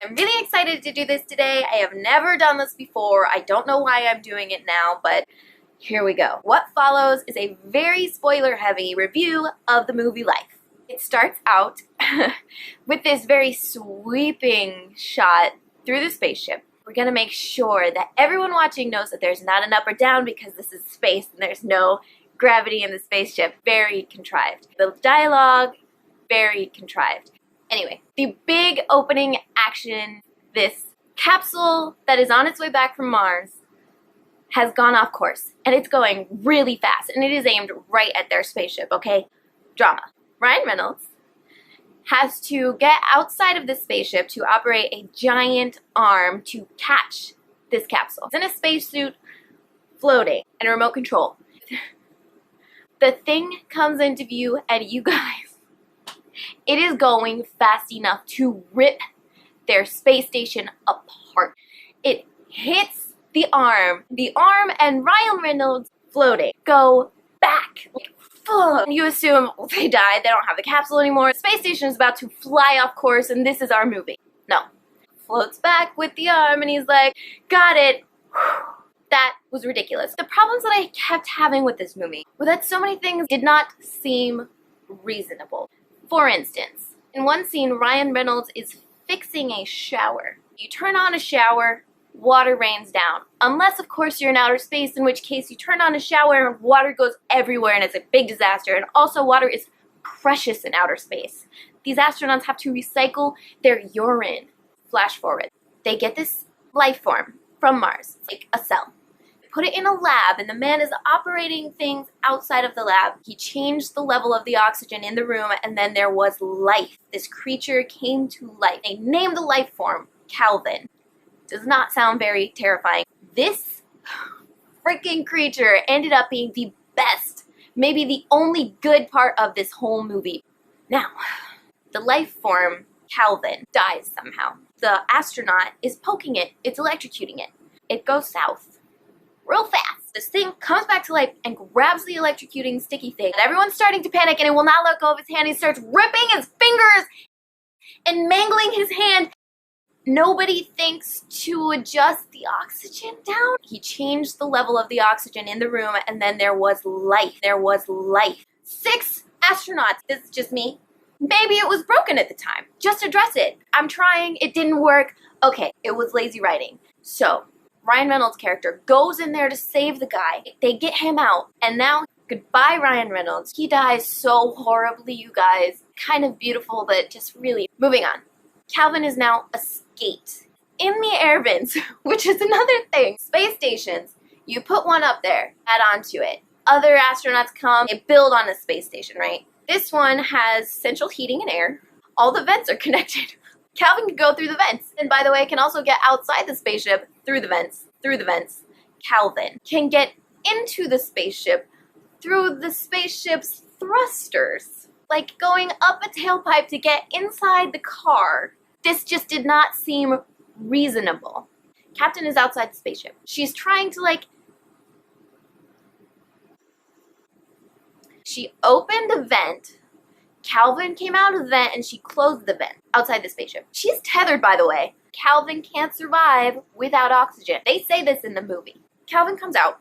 I'm really excited to do this today. I have never done this before. I don't know why I'm doing it now, but here we go. What follows is a very spoiler-heavy review of the movie Life. It starts out with this very sweeping shot through the spaceship. We're gonna make sure that everyone watching knows that there's not an up or down because this is space and there's no gravity in the spaceship. Very contrived. The dialogue, very contrived. Anyway, the big opening action, this capsule that is on its way back from Mars has gone off course, and it's going really fast, and it is aimed right at their spaceship, okay? Drama. Ryan Reynolds has to get outside of the spaceship to operate a giant arm to catch this capsule. It's in a spacesuit, floating, and remote control. The thing comes into view, and you guys, it is going fast enough to rip their space station apart. It hits the arm and Ryan Reynolds floating go back. Like, fuck. You assume they died, they don't have the capsule anymore. The space station is about to fly off course and this is our movie. No. Floats back with the arm and he's like, got it. That was ridiculous. The problems that I kept having with this movie were that so many things did not seem reasonable. For instance, in one scene, Ryan Reynolds is fixing a shower. You turn on a shower, water rains down. Unless, of course, you're in outer space, in which case you turn on a shower and water goes everywhere and it's a big disaster. And also, water is precious in outer space. These astronauts have to recycle their urine. Flash forward. They get this life form from Mars, like a cell. Put it in a lab, and the man is operating things outside of the lab. He changed the level of the oxygen in the room, and then there was life. This creature came to life. They named the life form Calvin. Does not sound very terrifying. This freaking creature ended up being the best, maybe the only good part of this whole movie. Now, the life form, Calvin, dies somehow. The astronaut is poking it. It's electrocuting it. It goes south real fast. This thing comes back to life and grabs the electrocuting sticky thing. And everyone's starting to panic and it will not let go of his hand. He starts ripping his fingers and mangling his hand. Nobody thinks to adjust the oxygen down. He changed the level of the oxygen in the room and then there was life. There was life. 6 astronauts. This is just me. Maybe it was broken at the time. Just address it. I'm trying. It didn't work. Okay, it was lazy writing. So, Ryan Reynolds' character goes in there to save the guy. They get him out. And now, goodbye Ryan Reynolds. He dies so horribly, you guys. Kind of beautiful, but just really. Moving on. Calvin is now a skate in the air vents, which is another thing. Space stations, you put one up there, add onto it. Other astronauts come, they build on a space station, right? This one has central heating and air. All the vents are connected. Calvin can go through the vents. And by the way, can also get outside the spaceship through the vents. Calvin can get into the spaceship through the spaceship's thrusters. Like going up a tailpipe to get inside the car. This just did not seem reasonable. Captain is outside the spaceship. She's trying to she opened a vent. Calvin came out of the vent and she closed the vent outside the spaceship. She's tethered, by the way. Calvin can't survive without oxygen. They say this in the movie. Calvin comes out,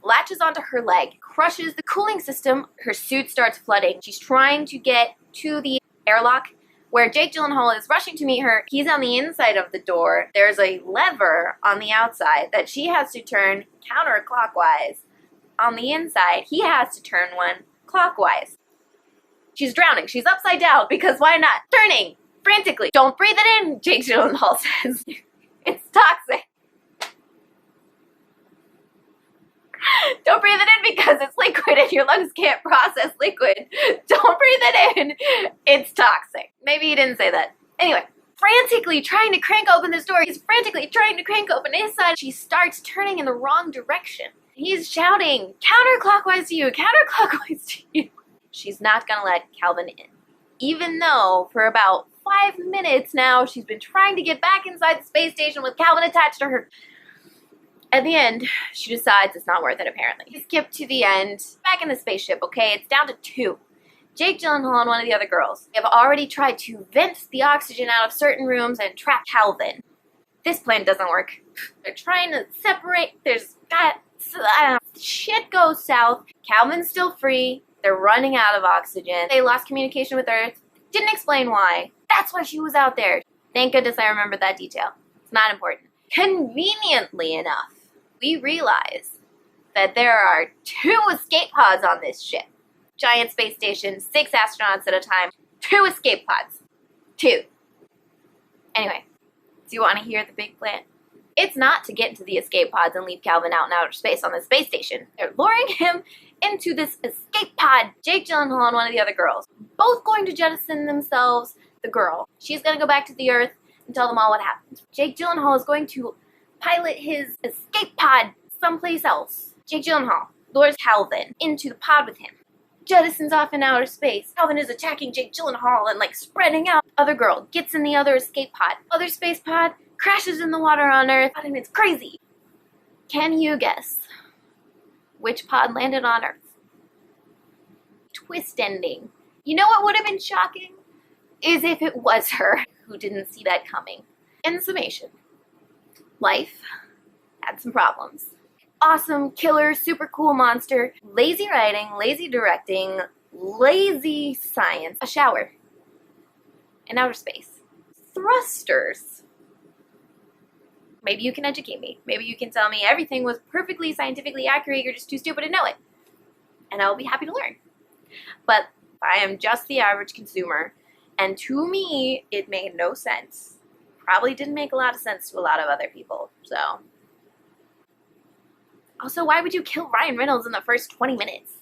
latches onto her leg, crushes the cooling system. Her suit starts flooding. She's trying to get to the airlock where Jake Gyllenhaal is rushing to meet her. He's on the inside of the door. There's a lever on the outside that she has to turn counterclockwise. On the inside, he has to turn one clockwise. She's drowning. She's upside down because why not? Turning frantically. Don't breathe it in, Jake Gyllenhaal says. It's toxic. Don't breathe it in because it's liquid and your lungs can't process liquid. Don't breathe it in. It's toxic. Maybe he didn't say that. Anyway, frantically trying to crank open this door. He's frantically trying to crank open his side. She starts turning in the wrong direction. He's shouting, counterclockwise to you, counterclockwise to you. She's not gonna let Calvin in. Even though for about 5 minutes now, she's been trying to get back inside the space station with Calvin attached to her. At the end, she decides it's not worth it, apparently. We skip to the end. Back in the spaceship, okay? It's down to 2. Jake Gyllenhaal and one of the other girls have already tried to vent the oxygen out of certain rooms and trap Calvin. This plan doesn't work. They're trying to separate. Shit goes south. Calvin's still free. They're running out of oxygen. They lost communication with Earth. Didn't explain why. That's why she was out there. Thank goodness I remembered that detail. It's not important. Conveniently enough, we realize that there are 2 escape pods on this ship. Giant space station, 6 astronauts at a time, 2 escape pods. 2. Anyway, do you want to hear the big plan? It's not to get into the escape pods and leave Calvin out in outer space on the space station. They're luring him into this escape pod. Jake Gyllenhaal and one of the other girls, both going to jettison themselves. The girl, she's going to go back to the Earth and tell them all what happened. Jake Gyllenhaal is going to pilot his escape pod someplace else. Jake Gyllenhaal lures Calvin into the pod with him. Jettisons off in outer space. Calvin is attacking Jake Gyllenhaal and spreading out. Other girl gets in the other escape pod. Other space pod crashes in the water on Earth, and it's crazy. Can you guess which pod landed on Earth? Twist ending. You know what would have been shocking? Is if it was her who didn't see that coming. In summation, life had some problems. Awesome, killer, super cool monster, lazy writing, lazy directing, lazy science, a shower in outer space, thrusters. Maybe you can educate me. Maybe you can tell me everything was perfectly scientifically accurate, you're just too stupid to know it. And I will be happy to learn. But I am just the average consumer, and to me, it made no sense. Probably didn't make a lot of sense to a lot of other people, so. Also, why would you kill Ryan Reynolds in the first 20 minutes?